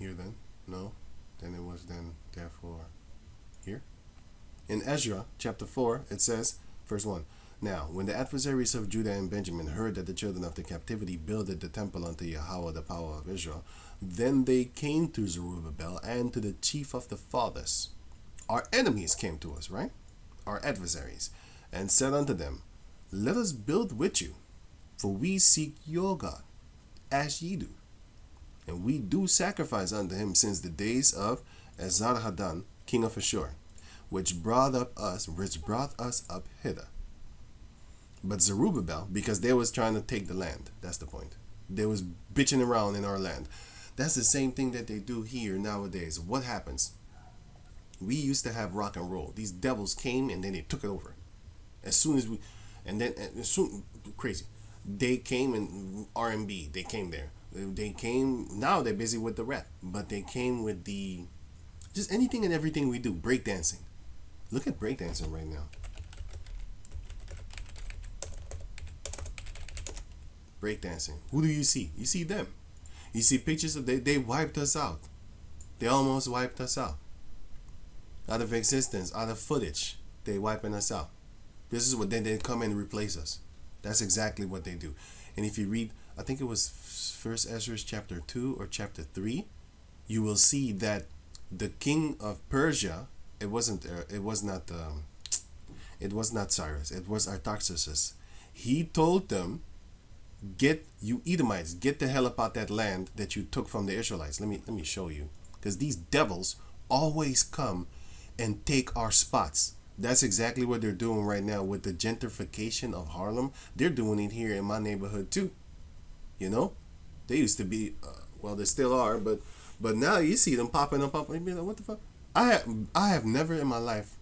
here then? No. Then it was then, therefore, here. In Ezra chapter 4, it says, verse 1, Now, when the adversaries of Judah and Benjamin heard that the children of the captivity builded the temple unto Yahweh, the power of Israel, then they came to Zerubabel and to the chief of the fathers. Our enemies came to us, right? Our adversaries, and said unto them, Let us build with you, for we seek your God, as ye do. And we do sacrifice unto him since the days of Esarhaddon, king of Ashur, which brought us up hither. But Zerubabel, because they was trying to take the land, that's the point. They was bitching around in our land. That's the same thing that they do here nowadays. What happens? We used to have rock and roll. These devils came and then they took it over. As soon as we, and then as soon, crazy. They came and R&B. They came there. They came. Now they're busy with the rap, but they came with the just anything and everything we do. Breakdancing. Look at breakdancing right now. Breakdancing. Who do you see? You see them. You see pictures of they wiped us out. They almost wiped us out of existence, out of footage. They wiping us out. This is what they come and replace us. That's exactly what they do. And if you read, I think it was First Ezra chapter 2 or chapter 3, you will see that the king of Persia, it was not Cyrus, it was Artaxerxes. He told them, get you Edomites, get the hell up out that land that you took from the Israelites. Let me show you, because these devils always come and take our spots. That's exactly what they're doing right now with the gentrification of Harlem. They're doing it here in my neighborhood too. You know, they used to be, well, they still are, but now you see them popping up. And be like, what the fuck? I have never in my life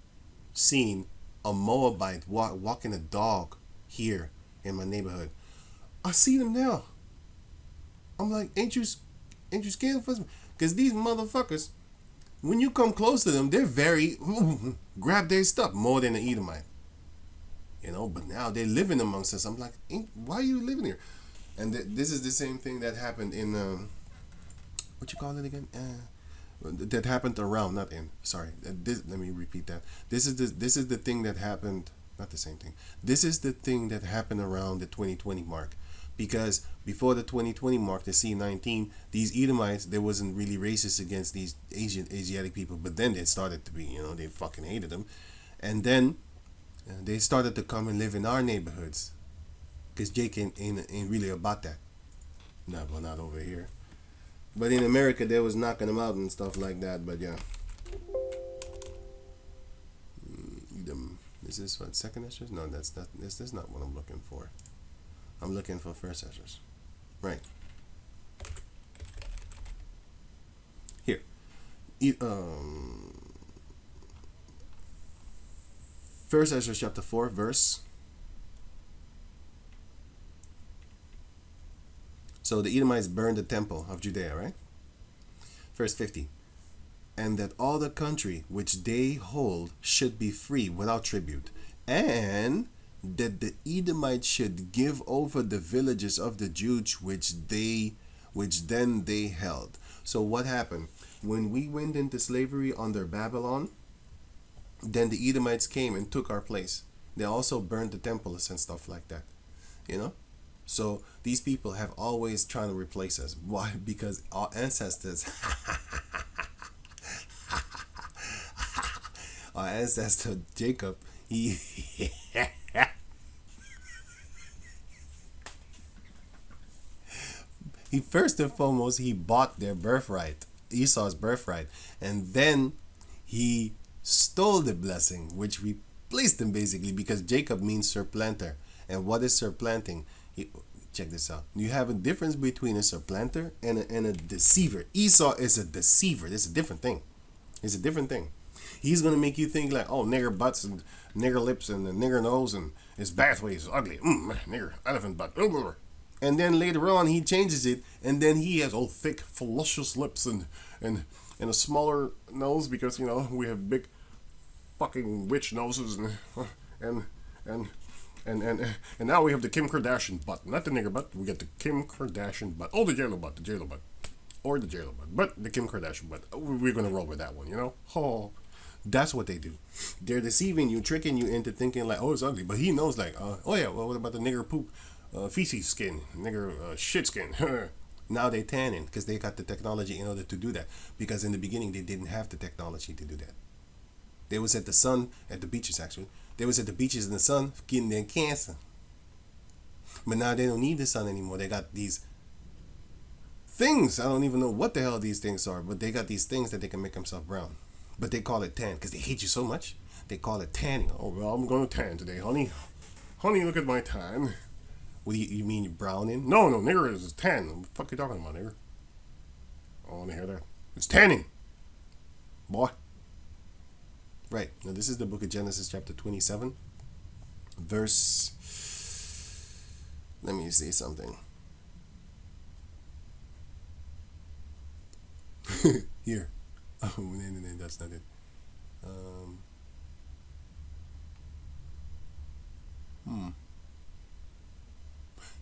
seen a Moabite walking a dog here in my neighborhood. I see them now. I'm like, ain't you scared for them? Because these motherfuckers, when you come close to them, they're very grab their stuff more than an Edomite. You know, but now they're living amongst us. I'm like, why are you living here? And this is the same thing that happened in what you call it again? That happened around, not in. Sorry, let me repeat that. This is the thing that happened. Not the same thing. This is the thing that happened around the 2020 mark. Because before the 2020 mark, the C19, these Edomites, they wasn't really racist against these Asiatic people, but then they started to be, you know, they fucking hated them. And then they started to come and live in our neighborhoods. Because Jake ain't really about that. No, well, not over here. But in America, they was knocking them out and stuff like that, but yeah. Edom. This is what, second Esdras? No, that's not what I'm looking for. I'm looking for first Esdras. Right. Here. First Esdras chapter 4, verse. So the Edomites burned the temple of Judea, right? Verse 50. And that all the country which they hold should be free without tribute, and that the Edomites should give over the villages of the Jews which then they held. So what happened? When we went into slavery under Babylon, then the Edomites came and took our place. They also burned the temples and stuff like that. You know? So these people have always trying to replace us. Why? Because our ancestors our ancestor Jacob, he first and foremost, he bought their birthright, Esau's birthright, and then he stole the blessing, which replaced them basically, because Jacob means supplanter. And what is supplanting? Check this out. You have a difference between a supplanter and a deceiver. Esau is a deceiver. It's a different thing. It's a different thing. He's going to make you think like, oh, nigger butts and nigger lips and a nigger nose and his pathway is ugly. Nigger elephant butt. And then later on he changes it, and then he has all thick, voluptuous lips and a smaller nose because, you know, we have big fucking witch noses and now we have the Kim Kardashian butt. Not the nigger butt. We got the Kim Kardashian butt. Oh, the yellow butt. or the J-Lo butt, but the Kim Kardashian butt. We're gonna roll with that one, you know. Oh, that's what they do. They're deceiving you, tricking you into thinking like, oh, it's ugly, but he knows like, oh yeah, well, what about the nigger poop, feces skin, nigger shit skin? Now they tanning because they got the technology in order to do that. Because in the beginning they didn't have the technology to do that. They was at the sun, at the beaches actually. They was at the beaches in the sun getting their cancer. But now they don't need the sun anymore. They got these things. I don't even know what the hell these things are, but they got these things that they can make themselves brown. But they call it tan because they hate you so much. They call it tanning. Oh, well, I'm going to tan today, honey. Honey, look at my tan. What do you mean browning? No, nigger is tan. What the fuck you talking about, nigger? I want to hear that. It's tanning. Boy. Right. Now, this is the book of Genesis, chapter 27. Verse... Let me say something. Here. Oh, no, that's not it.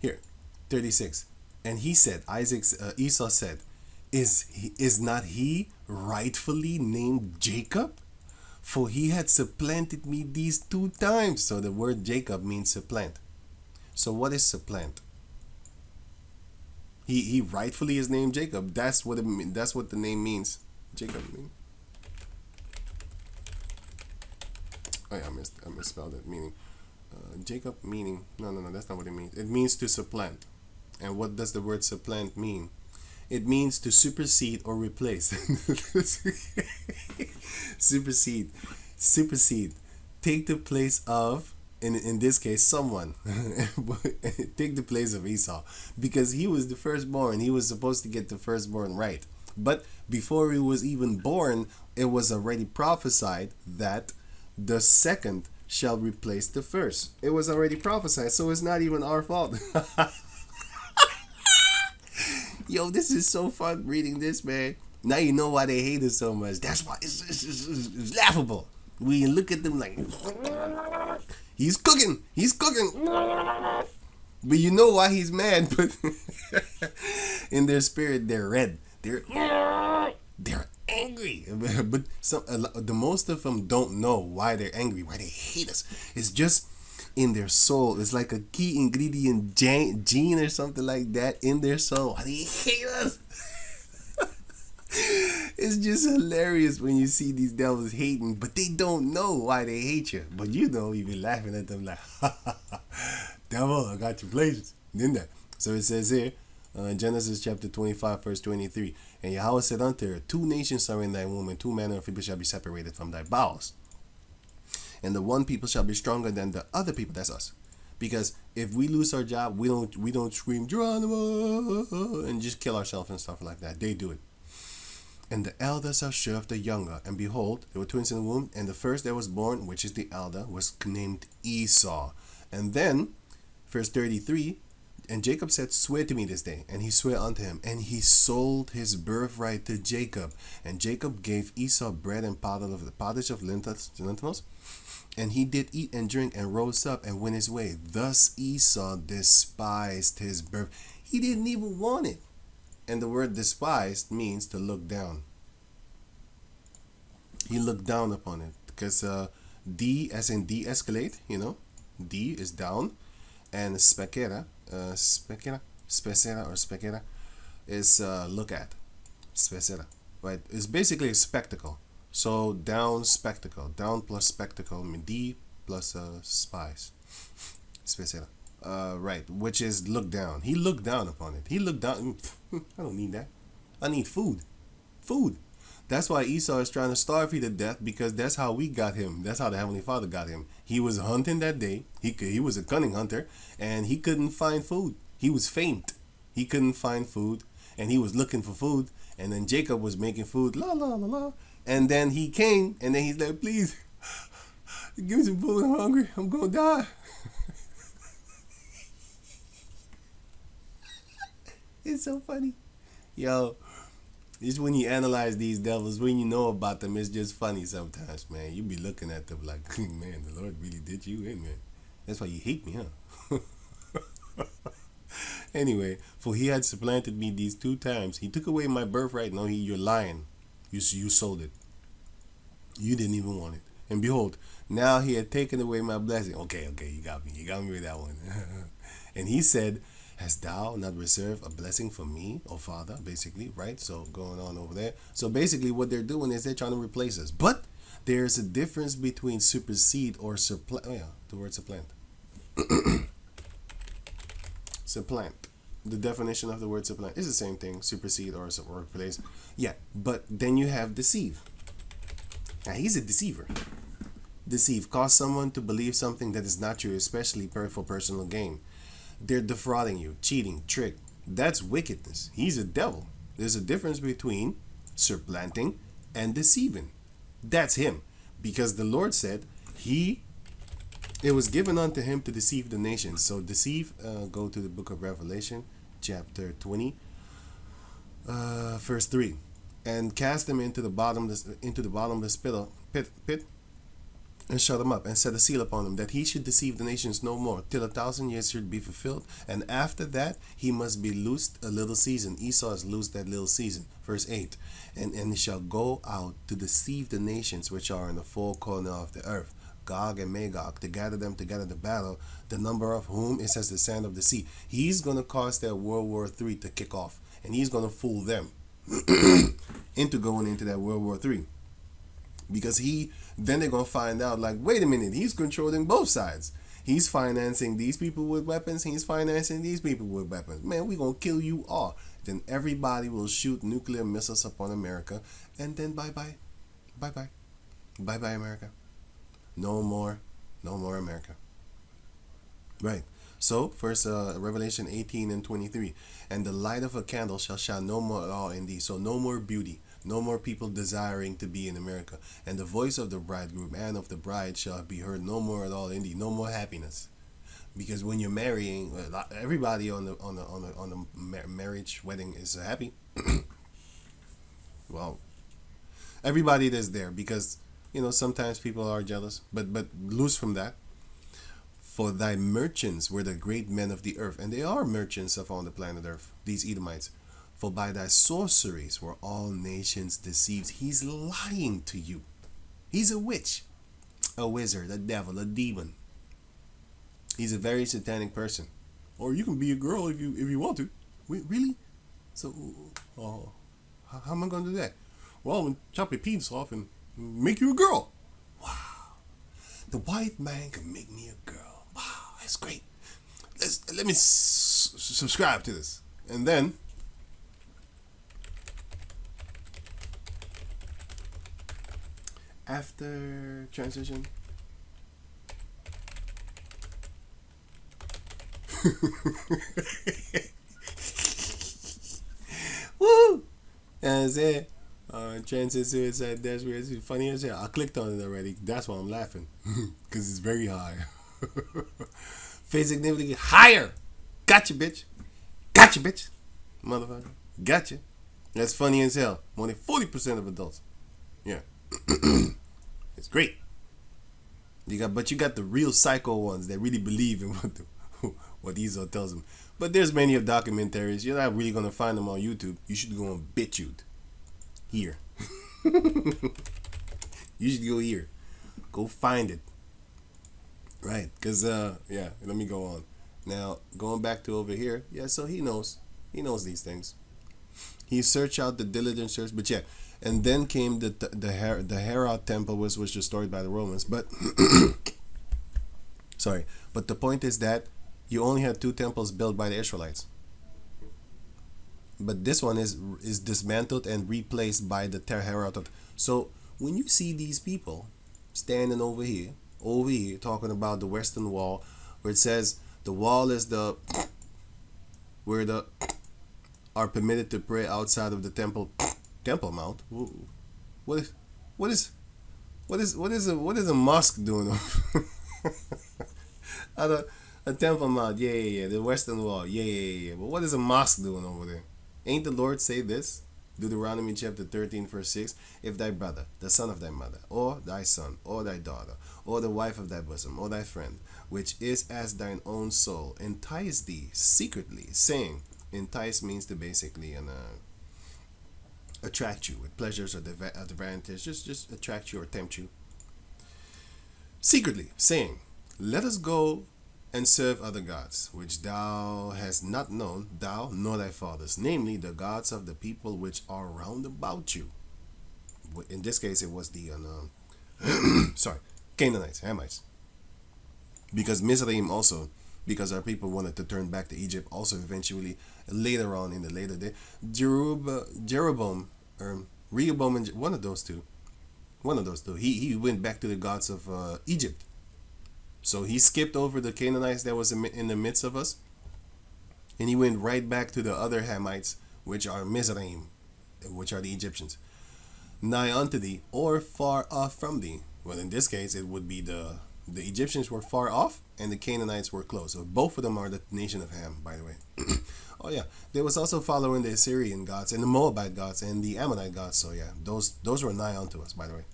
Here, 36. And he said, Esau said, is not he rightfully named Jacob? For he had supplanted me these 2 times. So the word Jacob means supplant. So what is supplant? He rightfully is named Jacob. That's what that's what the name means. Jacob mean. Oh yeah, I misspelled it. Meaning, Jacob meaning. No, that's not what it means. It means to supplant. And what does the word supplant mean? It means to supersede or replace. Supersede. Take the place of, in this case, someone. Take the place of Esau. Because he was the firstborn. He was supposed to get the firstborn right. But before he was even born, it was already prophesied that the second shall replace the first. It was already prophesied, so it's not even our fault. Yo, this is so fun reading this, man. Now you know why they hate us so much. That's why it's laughable. We look at them like, he's cooking. But you know why he's mad. But in their spirit, they're red. They're angry. But the most of them don't know why they're angry, why they hate us. It's just in their soul. It's like a key ingredient gene or something like that in their soul. Why they hate us? It's just hilarious when you see these devils hating, but they don't know why they hate you. But you know, you be laughing at them like, devil, I got your places. Didn't that? So it says here, Genesis chapter 25, verse 23. And Yahweh said unto her, 2 nations are in thy womb, and 2 manner of people shall be separated from thy bowels. And the one people shall be stronger than the other people. That's us. Because if we lose our job, we don't scream Geronimo and just kill ourselves and stuff like that. They do it. And the elder shall serve the younger. And behold, there were twins in the womb, and the first that was born, which is the elder, was named Esau. And then, verse 33, and Jacob said, swear to me this day. And he swore unto him, and he sold his birthright to Jacob. And Jacob gave Esau bread and pottage of lentils. And he did eat and drink and rose up and went his way. Thus Esau despised his birth. He didn't even want it. And the word despised means to look down. He looked down upon it. Because D as in de-escalate, you know. D is down. And specera is look at. Specera. Right? It's basically a spectacle. So down spectacle. Down plus spectacle. I mean D plus spies. Specera. Right, which is look down. He looked down upon it. He looked down. I don't need that. I need food. That's why Esau is trying to starve you to death, because that's how we got him. That's how the Heavenly Father got him. He was hunting that day. He was a cunning hunter, and he couldn't find food. He was faint. He couldn't find food, and he was looking for food. And then Jacob was making food. La la la la. And then he came, and then he's like, please, give me some food. I'm hungry. I'm gonna die. It's so funny. Yo, it's when you analyze these devils, when you know about them, it's just funny sometimes, man. You be looking at them like, man, the Lord really did you in, man. That's why you hate me, huh? Anyway, for he had supplanted me these 2 times. He took away my birthright. No, you're lying. You sold it. You didn't even want it. And behold, now he had taken away my blessing. Okay, you got me. You got me with that one. And he said, hast thou not reserved a blessing for me, O Father? Basically, right? So going on over there. So basically what they're doing is they're trying to replace us. But there's a difference between supersede or supplant. Oh yeah, the word supplant. Supplant. The definition of the word supplant is the same thing, supersede or replace. Yeah, but then you have deceive. Now he's a deceiver. Deceive, cause someone to believe something that is not true, especially for personal gain. They're defrauding you, cheating, trick. That's wickedness. He's a devil. There's a difference between supplanting and deceiving. That's him, because the Lord said it was given unto him to deceive the nations. So deceive, go to the book of Revelation, chapter 20, verse 3. And cast them into the bottomless pit, and shut them up, and set a seal upon him, that he should deceive the nations no more, till 1,000 years should be fulfilled. And after that he must be loosed a little season. Esau is loosed that little season. Verse 8. And he shall go out to deceive the nations which are in the four corner of the earth, Gog and Magog, to gather them together to battle, the number of whom is as the sand of the sea. He's going to cause their World War III to kick off, and he's going to fool them into going into that World War III. Because then they're going to find out, like, wait a minute, he's controlling both sides. He's financing these people with weapons. He's financing these people with weapons. Man, we're going to kill you all. Then everybody will shoot nuclear missiles upon America. And then bye-bye. Bye-bye. Bye-bye, America. No more America. Right. So, first Revelation 18 and 23. And the light of a candle shall shine no more at all in thee. So no more beauty. No more people desiring to be in America. And the voice of the bridegroom and of the bride shall be heard no more at all in thee. No more happiness. Because when you're marrying, everybody on the marriage wedding is happy. Well, everybody that's there, because sometimes people are jealous, but loose from that. For thy merchants were the great men of the earth, and they are merchants upon the planet earth, these Edomites. For by thy sorceries were all nations deceived. He's lying to you. He's a witch, a wizard, a devil, a demon. He's a very satanic person. Or you can be a girl if you want to. Wait, really? So, how am I going to do that? Well, I'm going to chop your penis off and make you a girl. Wow. The white man can make me a girl. Wow, that's great. Let me subscribe to this. And then after transition, woo! That's it. Transit suicide dash where it's funny as hell. I clicked on it already. That's why I'm laughing. Because it's very high. Face significantly higher. Gotcha, bitch. Gotcha, bitch. Motherfucker. Gotcha. That's funny as hell. More than 40% of adults. Yeah. It's great. But you got the real psycho ones that really believe in what Esau tells them. But there's many of documentaries. You're not really gonna find them on YouTube. You should go on BitChute. Here. You should go here. Go find it. Right. Because yeah, let me go on. Now, going back to over here. Yeah, so he knows these things. He searched out the diligent search, but yeah. And then came the Herod temple, was destroyed by the Romans. But sorry, but the point is that you only had 2 temples built by the Israelites. But this one is dismantled and replaced by the Herod. So when you see these people standing over here, talking about the Western Wall, where it says the wall is where the are permitted to pray outside of the Temple Mount. What is a mosque doing? A Temple Mount, yeah. The Western Wall, yeah. But what is a mosque doing over there? Ain't the Lord say this? Deuteronomy chapter 13, verse 6. If thy brother, the son of thy mother, or thy son, or thy daughter, or the wife of thy bosom, or thy friend, which is as thine own soul, entice thee secretly, saying, entice means to basically attract you with pleasures or advantage, just attract you or tempt you. Secretly, saying, let us go and serve other gods, which thou hast not known, thou nor thy fathers, namely the gods of the people which are round about you. In this case, it was the Canaanites, Hamites, because Mizraim also, because our people wanted to turn back to Egypt, also eventually later on in the later day, Jeroboam, Rehoboam, and one of those two, he went back to the gods of Egypt. So he skipped over the Canaanites that was in the midst of us, and he went right back to the other Hamites, which are Mizraim, which are the Egyptians. Nigh unto thee, or far off from thee. Well, in this case, it would be the Egyptians were far off, and the Canaanites were close. So both of them are the nation of Ham, by the way. Oh yeah, they was also following the Assyrian gods and the Moabite gods and the Ammonite gods. So yeah, those were nigh unto us, by the way.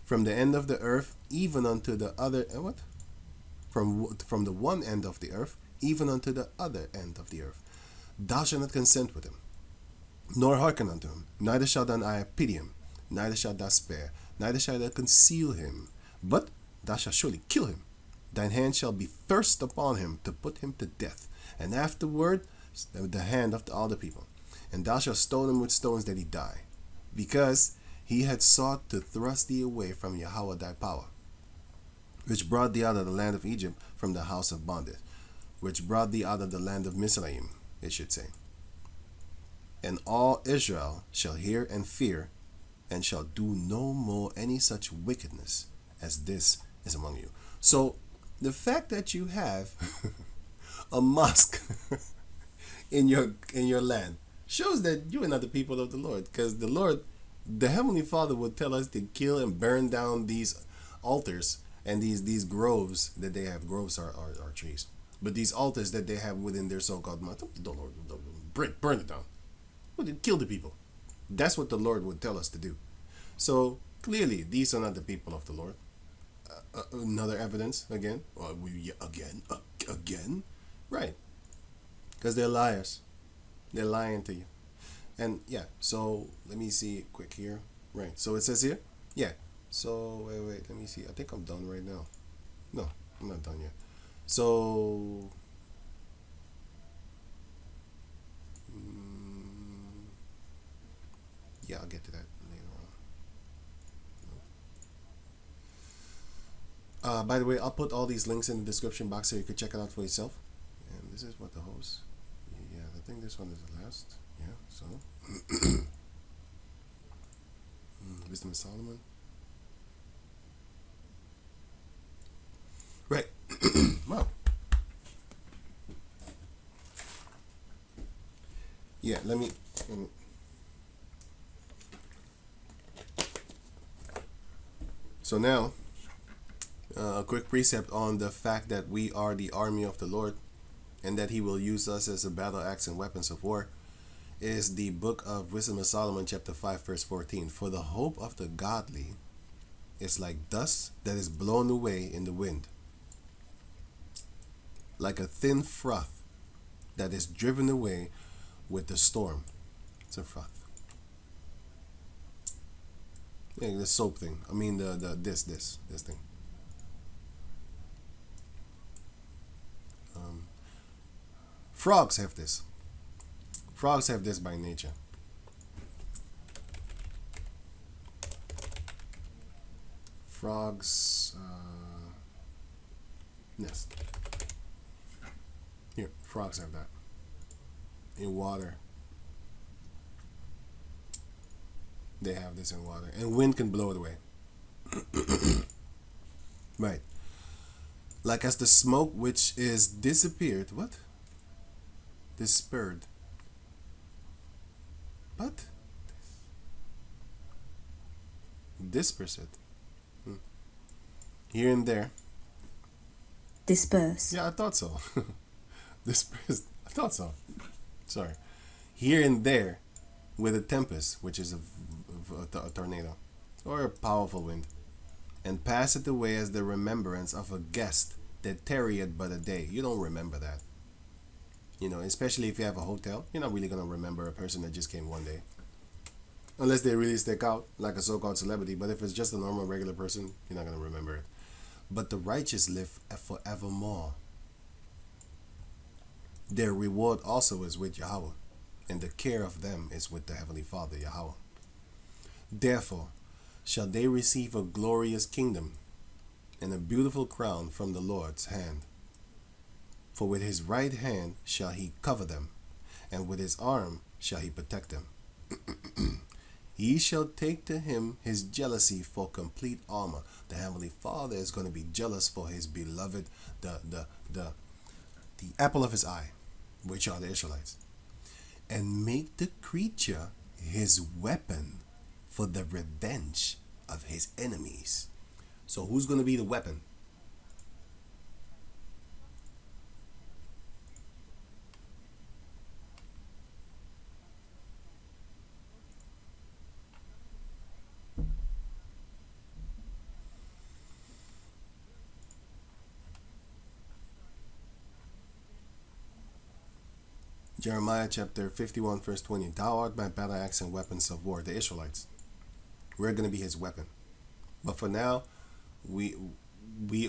From the end of the earth, even unto the other, what? From the one end of the earth, even unto the other end of the earth. Thou shalt not consent with him, nor hearken unto him, neither shalt thine eye pity him, neither shalt thou spare, neither shalt thou conceal him, but thou shalt surely kill him. Thine hand shall be first upon him to put him to death, and afterward the hand of all the people. And thou shalt stone him with stones that he die, because he had sought to thrust thee away from Yahweh thy power, which brought thee out of the land of Egypt from the house of bondage, which brought thee out of the land of Mizraim, it should say. And all Israel shall hear and fear, and shall do no more any such wickedness as this is among you. So the fact that you have a mosque in your land shows that you are not the people of the Lord, because the Lord, the Heavenly Father, would tell us to kill and burn down these altars and these groves that they have. Groves are trees, but these altars that they have within their so-called mosque, the Lord burn it down. Kill the people. That's what the Lord would tell us to do. So clearly, these are not the people of the Lord. Another evidence again. Again, right? Because they're liars. They're lying to you. And yeah. So let me see quick here. Right. So it says here. Yeah. So wait. Let me see. I think I'm done right now. No, I'm not done yet. So. Yeah, I'll get to that later on. By the way, I'll put all these links in the description box so you can check it out for yourself. And this is what the host. Yeah, I think this one is the last. Yeah, so. Wisdom of Solomon. Right. Wow. Yeah, let me So now, a quick precept on the fact that we are the army of the Lord and that he will use us as a battle axe and weapons of war is the book of Wisdom of Solomon, chapter 5, verse 14. For the hope of the godly is like dust that is blown away in the wind, like a thin froth that is driven away with the storm. It's a froth. Yeah, the soap thing. I mean this thing. Frogs have this. Frogs have this by nature. Frogs nest. Here, frogs have that. In water. They have this in water. And wind can blow it away. Right. Like as the smoke which is disappeared. What? Dispersed. What? Disperse it. Here and there. Disperse. Yeah, I thought so. Dispersed. I thought so. Sorry. Here and there with a tempest, which is a tornado, or a powerful wind, and passeth away as the remembrance of a guest that tarrieth but a day. You don't remember that. Especially if you have a hotel, you're not really going to remember a person that just came one day. Unless they really stick out, like a so-called celebrity. But if it's just a normal, regular person, you're not going to remember it. But the righteous live forevermore. Their reward also is with Yahweh, and the care of them is with the Heavenly Father, Yahweh. Therefore shall they receive a glorious kingdom and a beautiful crown from the Lord's hand. For with his right hand shall he cover them, and with his arm shall he protect them. He shall take to him his jealousy for complete armor. The Heavenly Father is going to be jealous for his beloved, the apple of his eye, which are the Israelites, and make the creature his weapon for the revenge of his enemies. So who's going to be the weapon? Jeremiah chapter 51 verse 20. Thou art my battle axe and weapons of war. The Israelites. We're going to be his weapon. But for now, we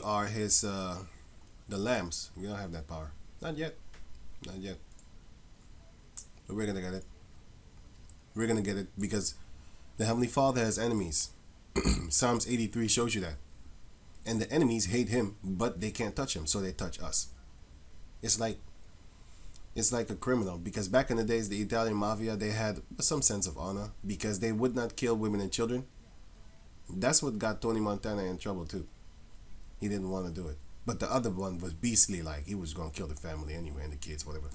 are his the lambs. We don't have that power. Not yet. Not yet. But we're going to get it. We're going to get it because the Heavenly Father has enemies. Psalms 83 shows you that. And the enemies hate him, but they can't touch him, so they touch us. It's like a criminal, because back in the days, the Italian mafia, they had some sense of honor because they would not kill women and children. That's what got Tony Montana in trouble too. He didn't want to do it. But the other one was beastly, like he was going to kill the family anyway and the kids, whatever.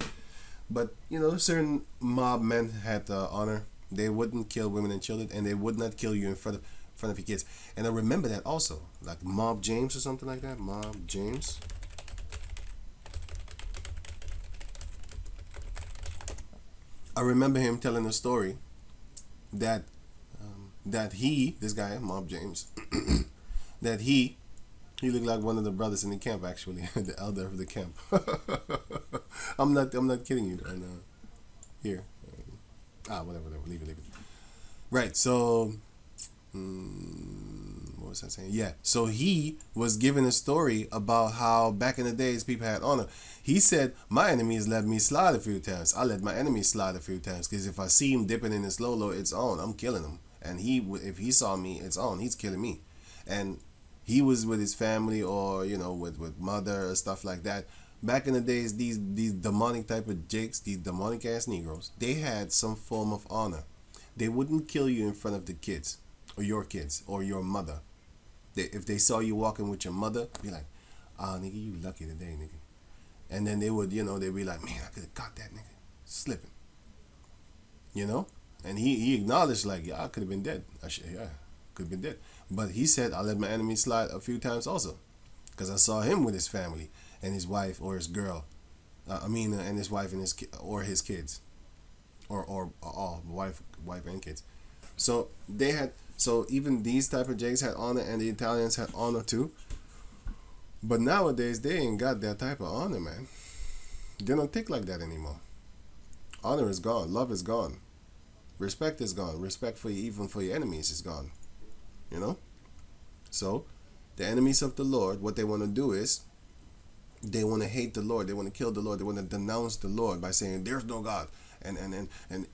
But, certain mob men had honor. They wouldn't kill women and children, and they would not kill you in front of your kids. And I remember that also, like Mob James or something like that. Mob James. I remember him telling a story that this guy, Mob James, that he looked like one of the brothers in the camp, actually, the elder of the camp. I'm not kidding you. And here, whatever, leave it. Right. So, what was I saying? Yeah. So he was given a story about how back in the days people had honor. He said, my enemies let me slide a few times. I let my enemies slide a few times because if I see him dipping in his Lolo, it's on. I'm killing him. And if he saw me, it's on. He's killing me. And he was with his family or, with mother or stuff like that. Back in the days, these demonic type of jakes, these demonic ass Negroes, they had some form of honor. They wouldn't kill you in front of the kids or your mother. If they saw you walking with your mother, be like, nigga, you lucky today, nigga. And then they would, they'd be like, man, I could have caught that nigga slipping. And he acknowledged, like, yeah, I could have been dead. Could have been dead. But he said, I let my enemy slide a few times also. Because I saw him with his family and his wife or his girl. And his wife and his kids. Or wife and kids. So even these type of Jakes had honor and the Italians had honor too. But nowadays, they ain't got that type of honor, man. They don't think like that anymore. Honor is gone. Love is gone. Respect is gone. Respect for you, even for your enemies, is gone. So, the enemies of the Lord, what they want to do is, they want to hate the Lord. They want to kill the Lord. They want to denounce the Lord by saying, there's no God. And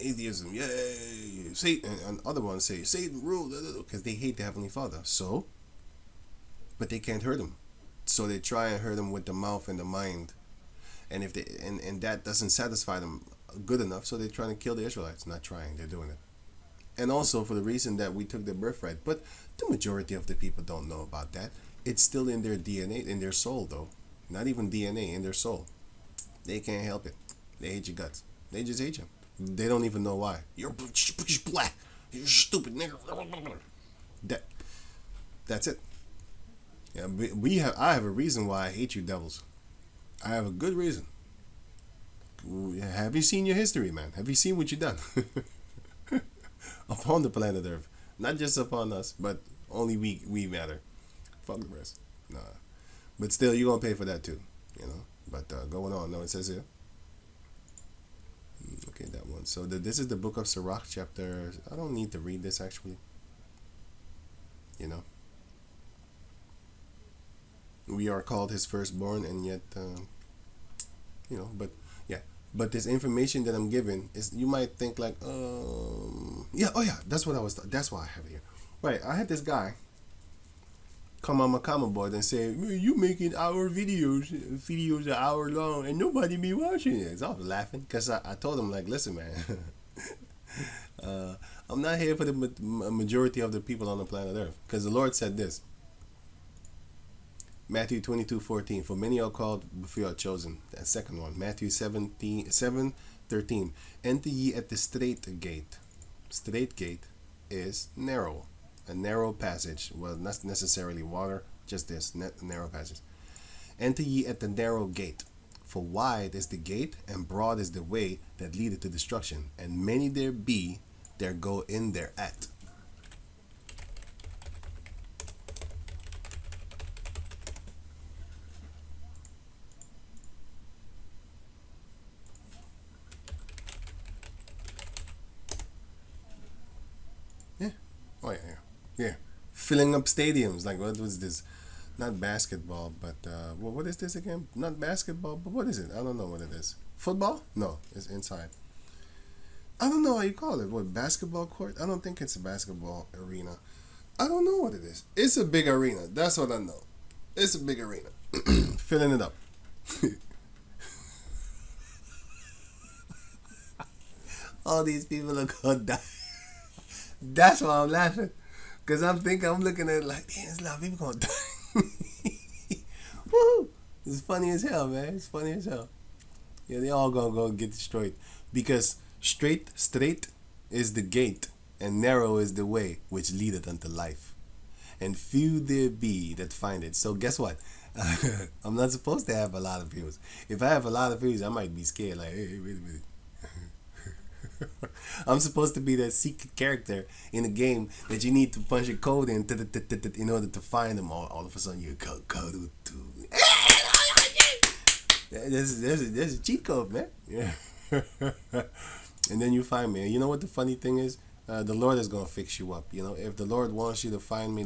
atheism, yay. Satan, and other ones say, Satan rule, because they hate the Heavenly Father. So, but they can't hurt him. So they try and hurt him with the mouth and the mind, and if and that doesn't satisfy them good enough, so they're trying to kill the Israelites. Not trying, they're doing it, and also for the reason that we took their birthright. But the majority of the people don't know about that. It's still in their DNA, in their soul, though. Not even DNA, in their soul. They can't help it. They hate your guts. They just hate you. They don't even know why. You're black. You're stupid nigger. That's it. Yeah, I have a reason why I hate you devils. I have a good reason. Have you seen your history, man? Have you seen what you've done? upon the planet Earth. Not just upon us, but only we matter. Fuck the rest. Nah. But still, you're going to pay for that too, you know. But going on, no, it says here. Okay, that one. So this is the book of Sirach, chapter. I don't need to read this actually. You know. We are called his firstborn, and yet, you know, but yeah. But this information that I'm giving is, you might think like, yeah, oh yeah, that's what I was. That's why I have it here. Right, I had this guy come on my comment board and say, "You making our videos an hour long, and nobody be watching it." So I was laughing because I told him like, "Listen, man, I'm not here for the majority of the people on the planet Earth, because the Lord said this." Matthew 22:14, for many are called, but few are chosen. That second one, Matthew 7:13, enter ye at the straight gate. Straight gate is narrow, a narrow passage. Well, not necessarily water, just this narrow passage. Enter ye at the narrow gate, for wide is the gate, and broad is the way that leadeth to destruction, and many there be that go in thereat. Oh yeah. Filling up stadiums. Like, what was this? Not basketball, but well, what is this again? Not basketball, but what is it? I don't know what it is. Football? No, it's inside. I don't know how you call it. What, basketball court? I don't think it's a basketball arena. I don't know what it is. It's a big arena. That's what I know. It's a big arena. Filling it up. All these people are gonna die. That's why I'm laughing, cause I'm looking at it like, damn, there's a lot of people gonna die. Woo! It's funny as hell, man. It's funny as hell. Yeah, they all gonna go get destroyed, because straight is the gate, and narrow is the way which leadeth unto life, and few there be that find it. So guess what? I'm not supposed to have a lot of views. If I have a lot of views, I might be scared. Like, hey, wait a minute. I'm supposed to be that secret character in a game that you need to punch a code in order to find them. All of a sudden, you go to. There's a cheat code, man. Yeah. And then you find me. You know what the funny thing is? The Lord is gonna fix you up. You know, if the Lord wants you to find me,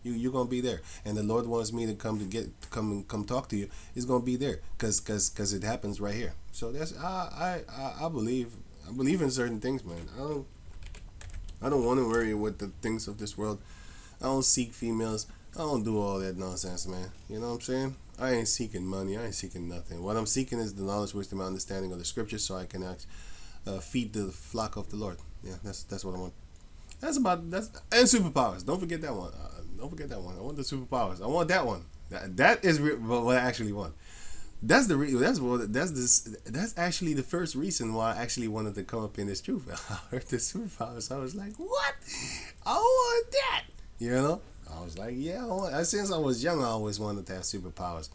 you're gonna be there. And the Lord wants me to come talk to you. He's gonna be there, cause it happens right here. So that's I believe in certain things, man. I don't want to worry with the things of this world. I don't seek females. I don't do all that nonsense, man. You know what I'm saying? I ain't seeking money. I ain't seeking nothing. What I'm seeking is the knowledge, wisdom, and understanding of the scriptures, so I can feed the flock of the Lord. Yeah, that's what I want. And superpowers. Don't forget that one. Don't forget that one. I want the superpowers. I want that one. That is what I actually want. That's actually the first reason why I actually wanted to come up in this truth. I heard the superpowers. I was like, what? I want that. You know? I was like, yeah. Since I was young, I always wanted to have superpowers.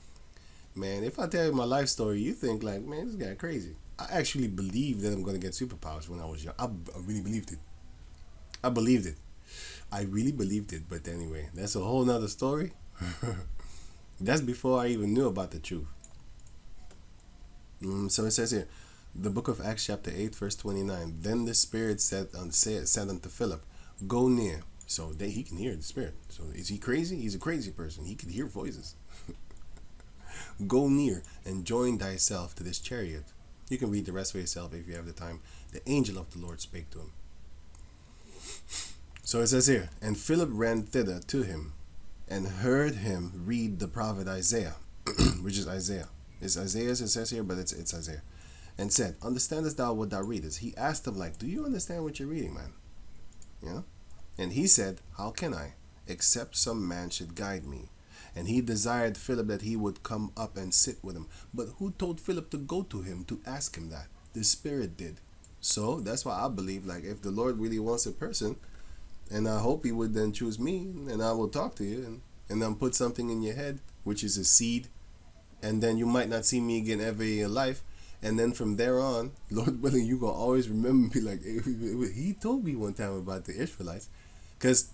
Man, if I tell you my life story, you think like, man, this guy crazy. I actually believed that I'm going to get superpowers when I was young. I really believed it. I really believed it. But anyway, that's a whole nother story. That's before I even knew about the truth. So it says here, the book of Acts chapter 8 verse 29. Then the Spirit said unto Philip, go near. So he can hear the Spirit. So is he crazy? He's a crazy person. He can hear voices. Go near and join thyself to this chariot. You can read the rest for yourself if you have the time. The angel of the Lord spake to him. So it says here, and Philip ran thither to him and heard him read the prophet Isaiah, which is Isaiah. It's Isaiah, it says here, but it's Isaiah. And said, understandest thou what thou readest? He asked him, like, do you understand what you're reading, man? You know? And he said, how can I, except some man should guide me? And he desired Philip that he would come up and sit with him. But who told Philip to go to him to ask him that? The Spirit did. So that's why I believe, like, if the Lord really wants a person, and I hope he would then choose me, and I will talk to you, and then put something in your head, which is a seed, and then you might not see me again ever in your life, And then from there on, Lord willing, you gonna always remember me like, hey, he told me one time about the Israelites. Because,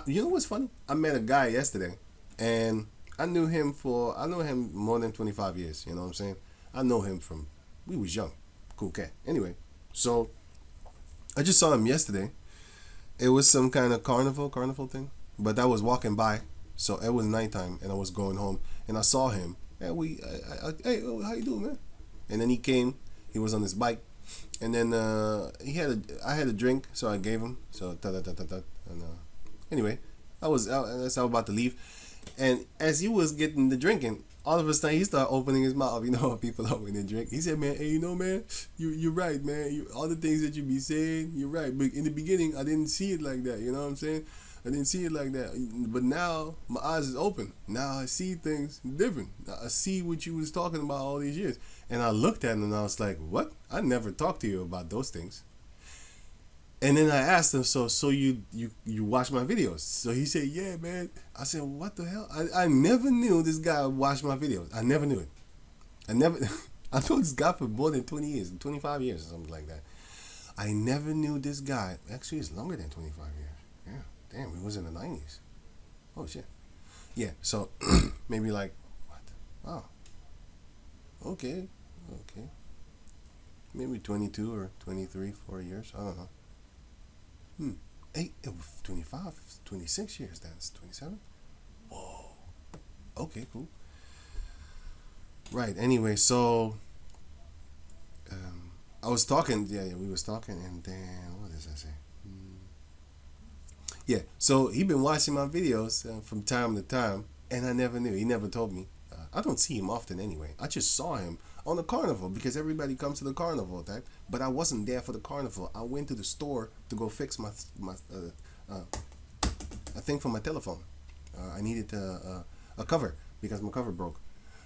you know what's funny? I met a guy yesterday, and I knew him more than 25 years, you know what I'm saying? I know him from, we was young. Cool cat. Anyway, so I just saw him yesterday. It was some kind of carnival thing. But I was walking by, so it was nighttime, and I was going home, and I saw him. And hey, how you doing, man? And then he came. He was on his bike, and then I had a drink, so I gave him. So and anyway, I was about to leave, and as he was getting the drinking, all of a sudden he started opening his mouth. You know how people are when they drink. He said, "Man, hey, you know, man, you're right, man. All the things that you be saying, you're right. But in the beginning, I didn't see it like that. You know what I'm saying? I didn't see it like that. But now my eyes is open. Now I see things different. I see what you was talking about all these years." And I looked at him and I was like, "What? I never talked to you about those things." And then I asked him, so you watch my videos? So he said, "Yeah, man." I said, "What the hell? I never knew this guy watched my videos. I never knew it. I never. I know this guy for more than 20 years, 25 years or something like that. I never knew this guy. Actually, it's longer than 25 years. Yeah. Damn, it was in the 90s. Oh, shit. Yeah, so maybe like, what? Oh. Okay. Maybe 22 or 23, 4 years. I don't know. Hey, it was 25, 26 years. That's 27? Whoa. Okay, cool. Right, anyway, so I was talking, we was talking, and then, what did I say? Yeah, so he been watching my videos from time to time, and I never knew. He never told me. I don't see him often anyway. I just saw him on the carnival because everybody comes to the carnival, right? But I wasn't there for the carnival. I went to the store to go fix my a thing for my telephone. I needed a cover because my cover broke.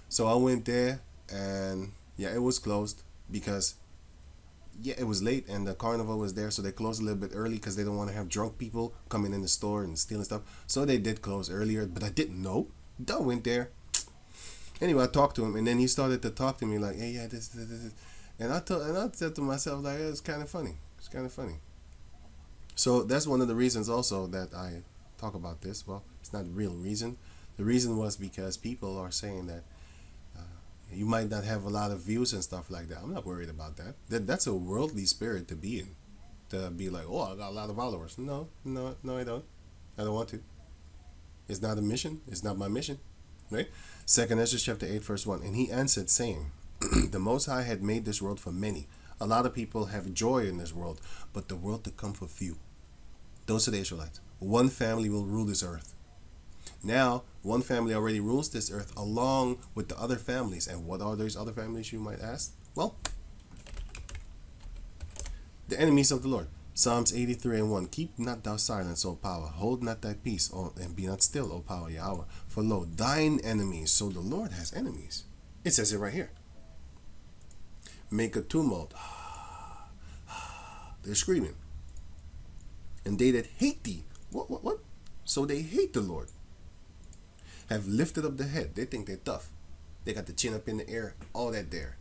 So I went there, and yeah, it was closed because it was late and the carnival was there, so they closed a little bit early because they don't want to have drunk people coming in the store and stealing stuff. So they did close earlier, but I didn't know. I went there. Anyway, I talked to him, and then he started to talk to me like, "Hey, yeah, this." And I said to myself like, "It's kind of funny. It's kind of funny." So that's one of the reasons also that I talk about this. Well, it's not the real reason. The reason was because people are saying that you might not have a lot of views and stuff like that. I'm not worried about that. That's a worldly spirit to be in. To be like, "Oh, I got a lot of followers." No, I don't. I don't want to. It's not a mission. It's not my mission. Right? 2 Ezra chapter 8, verse 1. And he answered, saying, "The Most High had made this world for many. A lot of people have joy in this world, but the world to come for few." Those are the Israelites. One family will rule this earth. Now, one family already rules this earth along with the other families. And what are those other families, you might ask? Well, the enemies of the Lord. Psalms 83 and 1. Keep not thou silence, O power. Hold not thy peace, and be not still, O power, Yahweh. For lo, thine enemies. So the Lord has enemies. It says it right here. Make a tumult. They're screaming. And they that hate thee. What? So they hate the Lord. Have lifted up the head. They think they're tough. They got the chin up in the air. All that there.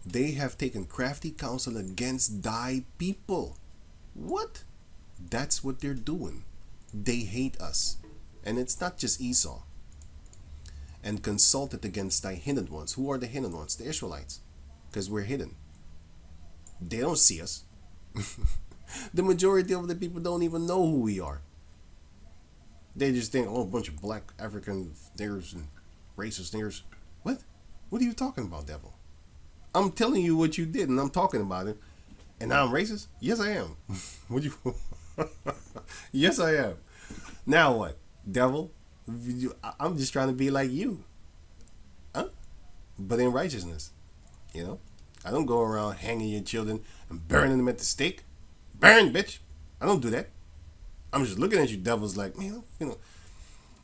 They have taken crafty counsel against thy people. What? That's what they're doing. They hate us. And it's not just Esau. And consulted against thy hidden ones. Who are the hidden ones? The Israelites. Because we're hidden. They don't see us. The majority of the people don't even know who we are. They just think, "Oh, a bunch of black African niggers and racist niggers." What? What are you talking about, devil? I'm telling you what you did, and I'm talking about it. And now I'm racist? Yes, I am. Would you? Yes, I am. Now what, devil? I'm just trying to be like you, huh? But in righteousness, you know. I don't go around hanging your children and burning them at the stake. Burn, bitch! I don't do that. I'm just looking at you, devils, like, man, you know,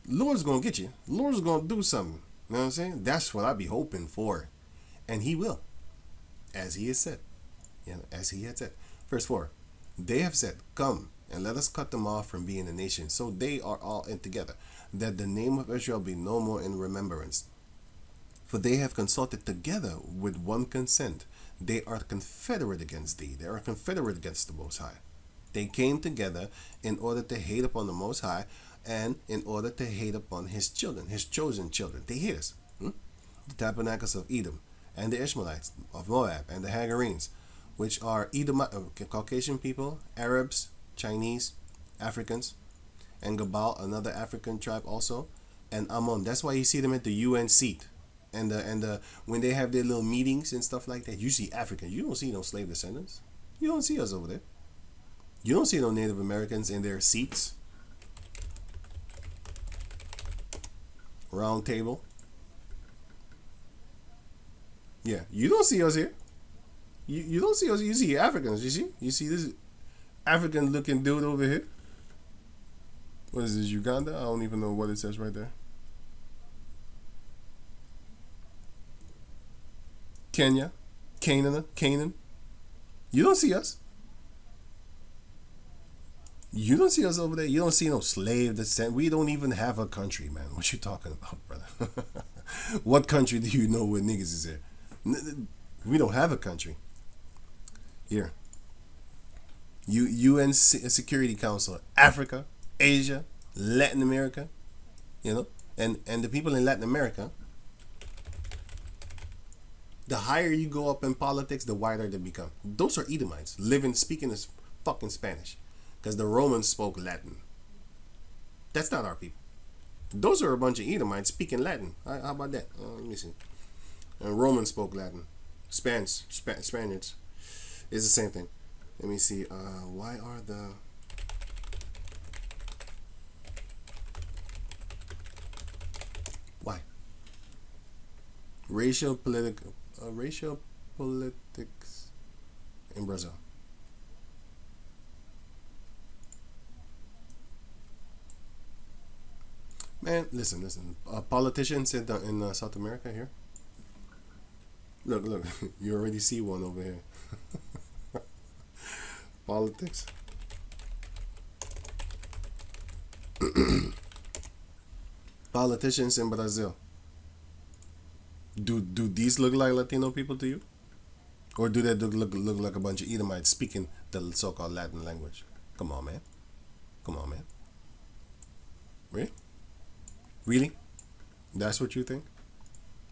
Lord's gonna get you. Lord's gonna do something. You know what I'm saying? That's what I be hoping for, and He will. As He has said, as He had said. Verse 4, they have said, "Come, and let us cut them off from being a nation, so they are all in together, that the name of Israel be no more in remembrance." For they have consulted together with one consent. They are confederate against thee. They are confederate against the Most High. They came together in order to hate upon the Most High and in order to hate upon his children, his chosen children. They hate us. The tabernacles of Edom and the Ishmaelites of Moab and the Hagarenes, which are Caucasian people, Arabs, Chinese, Africans, and Gabal, another African tribe also, and Ammon. That's why you see them at the UN seat. And when they have their little meetings and stuff like that, you see Africans. You don't see no slave descendants. You don't see us over there. You don't see no Native Americans in their seats. Round table. Yeah, you don't see us here. You don't see us. You see Africans. You see this African looking dude over here. What is this, Uganda? I don't even know what it says right there. Kenya, Canaan. You don't see us. You don't see us over there. You don't see no slave descent. We don't even have a country, man. What you talking about, brother? What country do you know where niggas is here? We don't have a country. Here. UN Security Council. Africa, Asia, Latin America. You know? And the people in Latin America, the higher you go up in politics, the wider they become. Those are Edomites, speaking as fucking Spanish. Because the Romans spoke Latin. That's not our people. Those are a bunch of Edomites speaking Latin. How about that? Let me see. And Romans spoke Latin. Spaniards. It's the same thing. Let me see. Why are the... Why? Racial politics in Brazil. Man, listen. Politicians in South America here. Look. You already see one over here. Politics. Politicians in Brazil. Do these look like Latino people to you? Or do they look like a bunch of Edomites speaking the so-called Latin language? Come on, man. Really? That's what you think?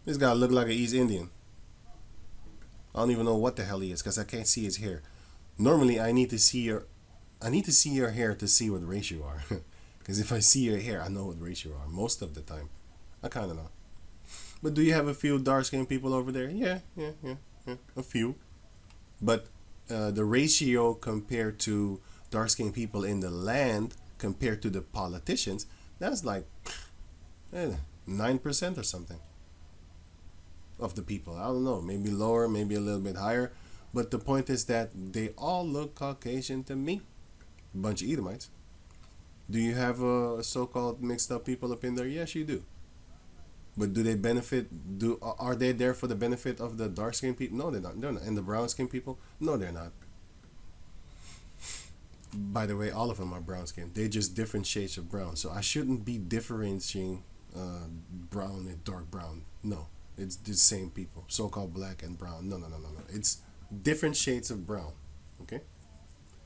This guy look like an East Indian. I don't even know what the hell he is because I can't see his hair. Normally, I need to see your hair to see what race you are. Because if I see your hair, I know what race you are. Most of the time, I kind of know. But do you have a few dark-skinned people over there? Yeah, a few. But the ratio compared to dark-skinned people in the land compared to the politicians, that's like 9% or something of the people. I don't know, maybe lower, maybe a little bit higher. But the point is that they all look Caucasian to me. A bunch of Edomites. Do you have a so-called mixed up people up in there? Yes, you do. But do they benefit? Are they there for the benefit of the dark-skinned people? No, they're not. And the brown-skinned people? No, they're not. By the way, all of them are brown-skinned. They're just different shades of brown. So I shouldn't be differentiating brown and dark brown. No, it's the same people. So-called black and brown. No. It's different shades of brown. Okay?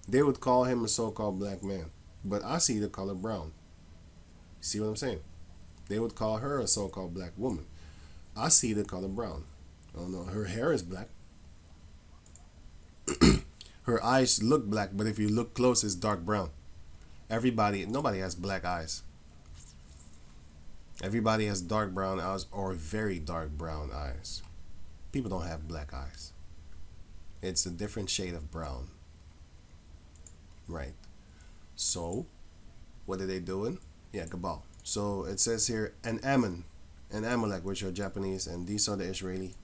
They would call him a so-called black man. But I see the color brown. See what I'm saying? They would call her a so-called black woman. I see the color brown. Oh no, her hair is black. Her eyes look black, but if you look close, it's dark brown. Nobody has black eyes. Everybody has dark brown eyes or very dark brown eyes. People don't have black eyes. It's a different shade of brown. Right. So, what are they doing? Yeah, Gabal. So it says here, and Ammon, and Amalek, which are Japanese, and these are the Israeli,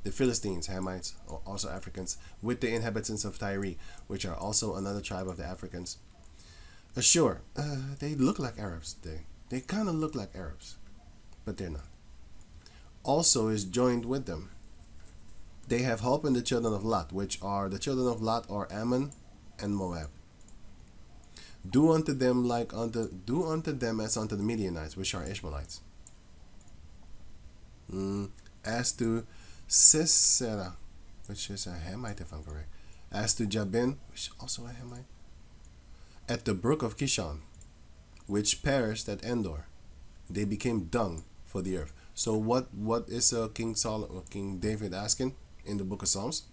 the Philistines, Hamites, also Africans, with the inhabitants of Tyre, which are also another tribe of the Africans. Sure, they look like Arabs. They kind of look like Arabs, but they're not. Also is joined with them. They have help in the children of Lot, which are the children of Lot are Ammon and Moab. Do unto them as unto the Midianites, which are Ishmaelites. As to Sisera, which is a Hamite if I'm correct. As to Jabin, which is also a Hamite. At the brook of Kishon, which perished at Endor, they became dung for the earth. So what is King David asking in the book of Psalms?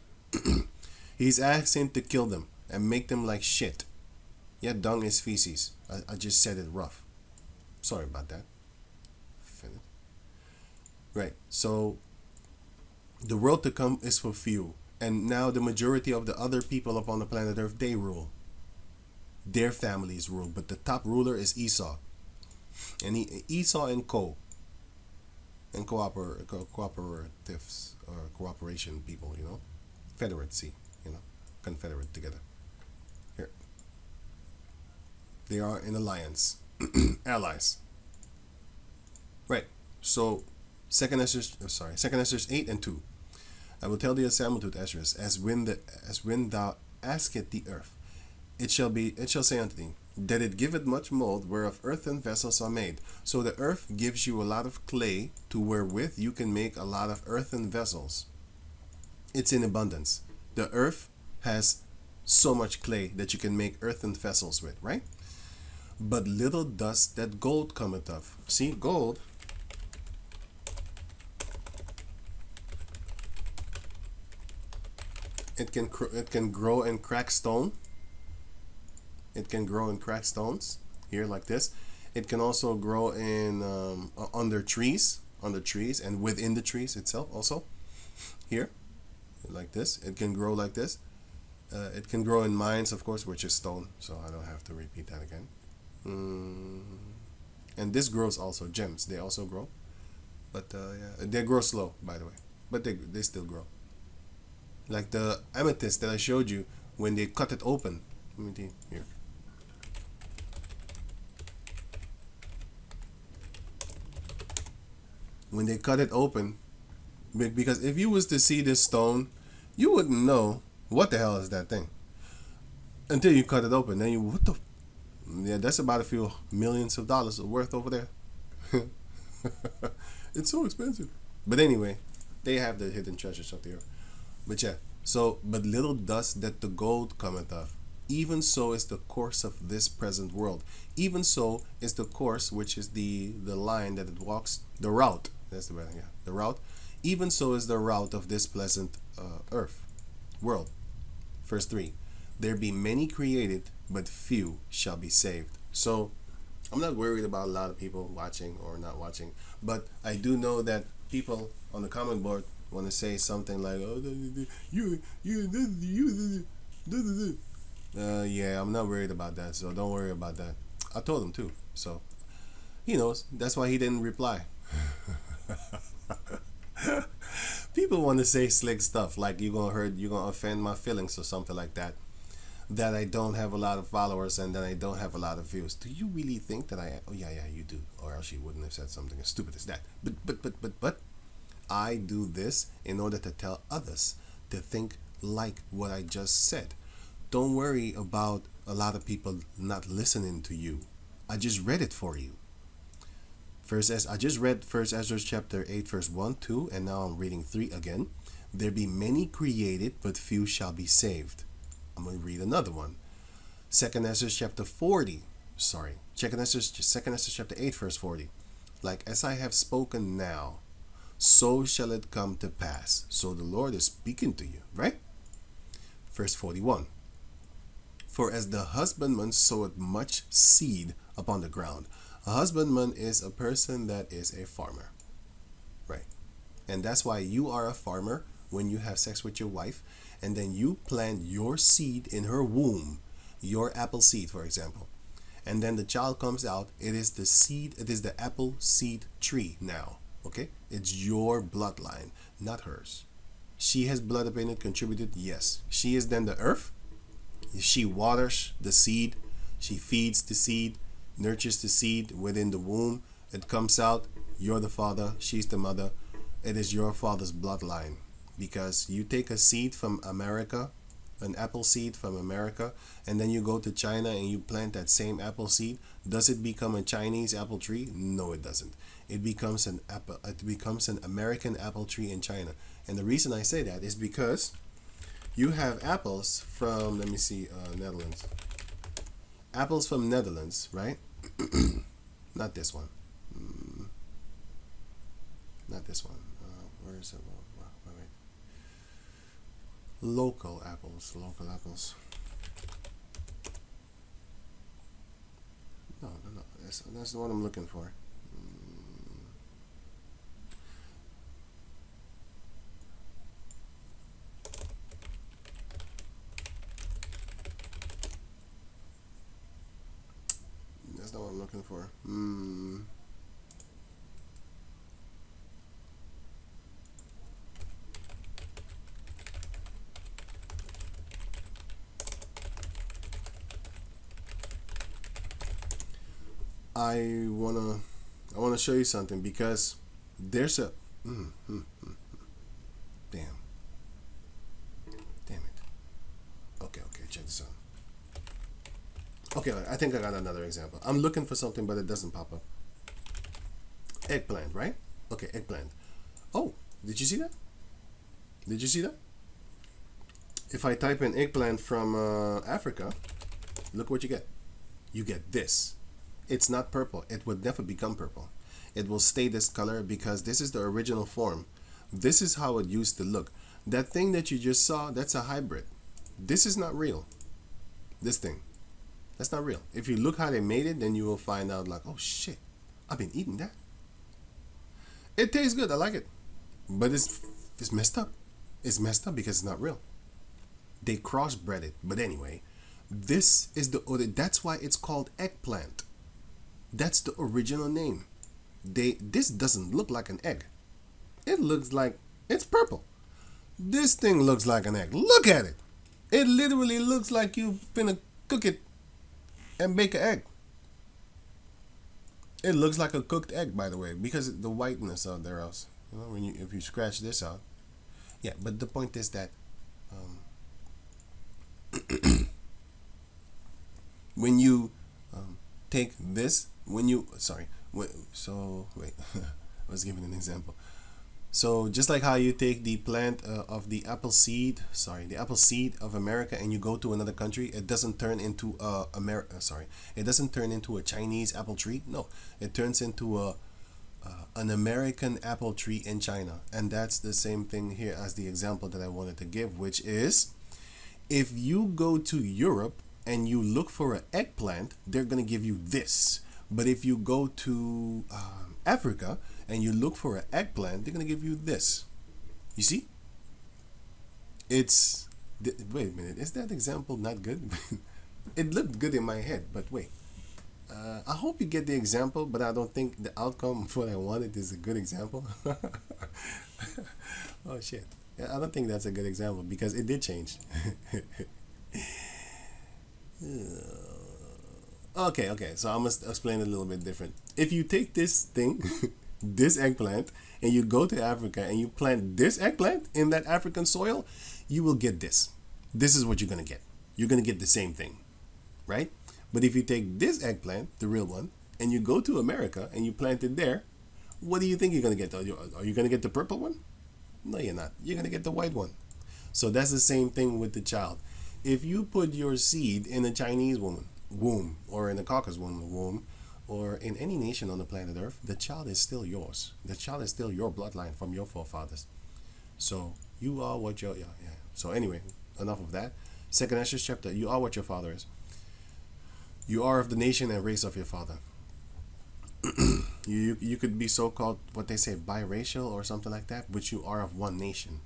He's asking to kill them and make them like shit. Yeah, dung is feces. I just said it rough. Sorry about that. Right. So the world to come is for few. And now the majority of the other people upon the planet Earth, they rule. Their families rule. But the top ruler is Esau. And Esau and cooperatives or cooperation people, Confederacy, Confederate together. Here. They are in alliance. Allies. Right. So Second Esdras 8 and 2. I will tell thee a similitude, Esdras, as when thou askest the earth, it shall say unto thee, that it giveth much mold, whereof earthen vessels are made. So the earth gives you a lot of clay to wherewith you can make a lot of earthen vessels. It's in abundance. The earth has so much clay that you can make earthen vessels with, right? But little dust that gold cometh of. See, gold. It can grow and crack stone. It can grow in cracked stones here like this. It can also grow in under trees, and within the trees itself also. Here, like this. It can grow like this. It can grow in mines, of course, which is stone. So I don't have to repeat that again. And this grows also. Gems, they also grow. But yeah, they grow slow, by the way. But they still grow. Like the amethyst that I showed you when they cut it open. Let me see here. When they cut it open, because if you was to see this stone, you wouldn't know what the hell is that thing until you cut it open. Then yeah, that's about a few millions of dollars worth over there. It's so expensive. But anyway, they have the hidden treasures of the earth. But yeah, but little dust that the gold cometh of. Even so is the course of this present world. Even so is the course, which is the line that it walks, the route. That's the word, yeah, the route. Even so is the route of this pleasant earth, world. Verse 3. There be many created, but few shall be saved. So, I'm not worried about a lot of people watching or not watching, but I do know that people on the comment board want to say something like, "Oh, yeah, I'm not worried about that, so don't worry about that." I told him too, so he knows. That's why he didn't reply. People want to say slick stuff like you're gonna offend my feelings or something like that. That I don't have a lot of followers and that I don't have a lot of views. Do you really think that I? Oh yeah, you do, or else you wouldn't have said something as stupid as that. But I do this in order to tell others to think like what I just said. Don't worry about a lot of people not listening to you. I just read it for you. I just read 1 Ezra chapter 8 verse 1, 2, and now I'm reading 3 again. There be many created, but few shall be saved. I'm going to read another one. 2 Ezra chapter 40. Sorry. 2 Ezra chapter 8 verse 40. Like as I have spoken now, so shall it come to pass. So the Lord is speaking to you, right? Verse 41. For as the husbandman soweth much seed upon the ground. A husbandman is a person that is a farmer, right? And that's why you are a farmer when you have sex with your wife, and then you plant your seed in her womb, your apple seed, for example. And then the child comes out, it is the apple seed tree now, okay? It's your bloodline, not hers. She has blood up in it, contributed, yes. She is then the earth. She waters the seed, she feeds the seed, nurtures the seed within the womb. It comes out, you're the father, she's the mother. It is your father's bloodline. Because you take a seed from America an apple seed from America, and then you go to China and you plant that same apple seed, does it become a Chinese apple tree? No, it doesn't. It becomes an apple. It becomes an American apple tree in China. And the reason I say that is because you have apples from, let me see, Netherlands. Apples from Netherlands, right? Not this one. Not this one. Where is it? Wait. Local apples. Local apples. No. That's the one I'm looking for. That's not what I'm looking for. I wanna show you something because there's a damn it. Okay, check this out. Okay, I think I got another example. I'm looking for something, but it doesn't pop up. Eggplant, right? Okay, eggplant. Oh, did you see that? Did you see that? If I type in eggplant from Africa, look what you get. You get this. It's not purple. It would never become purple. It will stay this color because this is the original form. This is how it used to look. That thing that you just saw, that's a hybrid. This is not real. This thing. That's not real. If you look how they made it, then you will find out like, oh shit, I've been eating that. It tastes good. I like it. But it's messed up. It's messed up because it's not real. They crossbred it. But anyway, this is that's why it's called eggplant. That's the original name. This doesn't look like an egg. It looks like it's purple. This thing looks like an egg. Look at it. It literally looks like you're gonna cook it and bake an egg. It looks like a cooked egg, by the way, because the whiteness out there else. You know, if you scratch this out. Yeah, but the point is that when you take this, wait, I was giving an example. So just like how you take the plant of the apple seed of America, and you go to another country, it doesn't turn into it doesn't turn into a Chinese apple tree. No, it turns into an American apple tree in China. And that's the same thing here as the example that I wanted to give, which is if you go to Europe and you look for an eggplant, they're gonna give you this. But if you go to Africa and you look for an eggplant, they're gonna give you this. You see? Wait a minute, is that example not good? It looked good in my head, but wait. I hope you get the example, but I don't think the outcome of what I wanted is a good example. Oh shit. Yeah, I don't think that's a good example because it did change. Okay, so I'm gonna explain it a little bit different. If you take this thing, this eggplant, and you go to Africa and you plant this eggplant in that African soil, you will get this. This is what you're gonna get. You're gonna get the same thing, right? But if you take this eggplant, the real one, and you go to America and you plant it there, what do you think you're gonna get? Are you gonna get the purple one? No, you're not. You're gonna get the white one. So that's the same thing with the child. If you put your seed in a Chinese womb, or in a Caucasus womb, or in any nation on the planet Earth, the child is still yours. The child is still your bloodline from your forefathers. So you are what your So anyway, enough of that. 2nd Esdras chapter. You are what your father is. You are of the nation and race of your father. You could be so-called, what they say, biracial or something like that, but you are of one nation.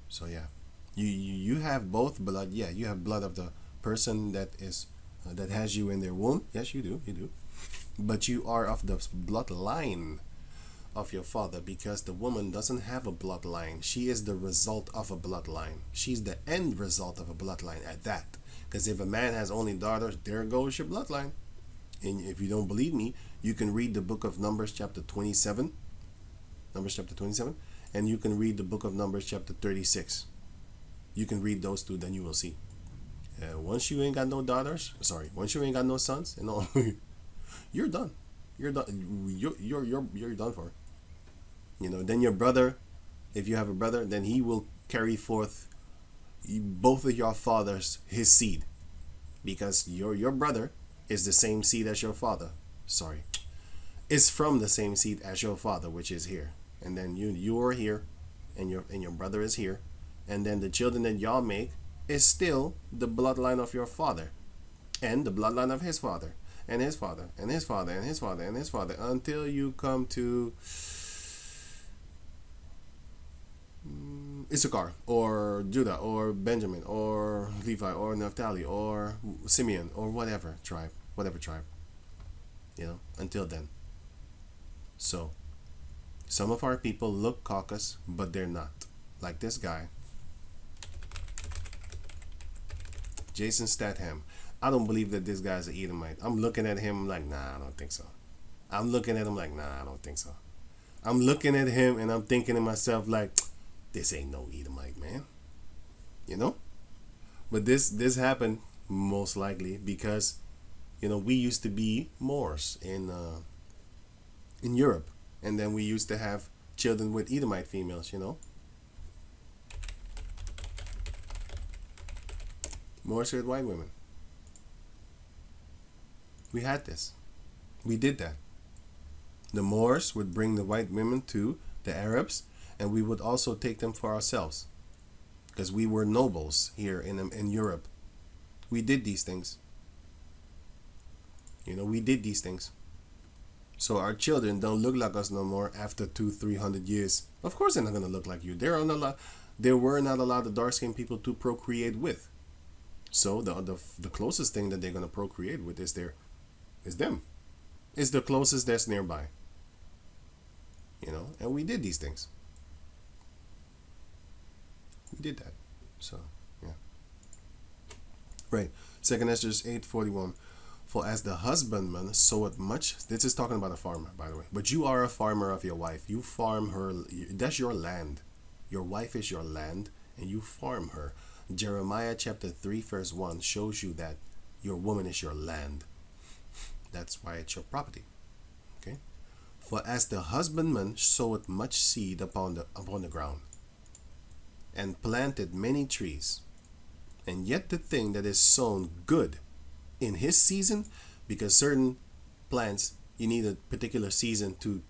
So yeah, you have both blood. Yeah, you have blood of the person that is that has you in their womb. Yes, you do. But you are of the bloodline of your father, because the woman doesn't have a bloodline. She is the result of a bloodline. She's the end result of a bloodline at that. Because if a man has only daughters, there goes your bloodline. And if you don't believe me, you can read the book of Numbers chapter 27. And you can read the book of Numbers chapter 36. You can read those two, then you will see. Once you ain't got no daughters, sorry, once you ain't got no sons, and all, you're done. You're done. You're done for. Then your brother, if you have a brother, then he will carry forth both of your fathers, his seed, because your brother is the same seed as your father. Sorry, is from the same seed as your father, which is here. And then you are here, and your brother is here, and then the children that y'all make is still the bloodline of your father, and the bloodline of his father, and his father, and his father, and his father, and his father, until you come to Issachar, or Judah, or Benjamin, or Levi, or Naphtali, or Simeon, or whatever tribe. Until then. So, some of our people look Caucasus, but they're not. Like this guy, Jason Statham. I don't believe that this guy's an Edomite. I'm looking at him like, nah, I don't think so. I'm looking at him like, nah, I don't think so. I'm looking at him and I'm thinking to myself like, this ain't no Edomite, man. But this happened most likely because, we used to be Moors in Europe, and then we used to have children with Edomite females. Moors with white women. We had this. We did that. The Moors would bring the white women to the Arabs, and we would also take them for ourselves, because we were nobles here in Europe. We did these things. We did these things. So our children don't look like us no more after 200-300 years. Of course they're not going to look like you. There were not a lot of dark-skinned people to procreate with. So the closest thing that they're going to procreate with is them. It's the closest that's nearby. And we did these things. We did that. So, yeah. Right. 2 Esther 8:41. For as the husbandman soweth much, this is talking about a farmer, by the way. But you are a farmer of your wife. You farm her. That's your land. Your wife is your land, and you farm her. Jeremiah chapter 3 verse 1 shows you that your woman is your land. That's why it's your property. Okay. For as the husbandman soweth much seed upon the ground, and planted many trees, and yet the thing that is sown good in his season, because certain plants you need a particular season to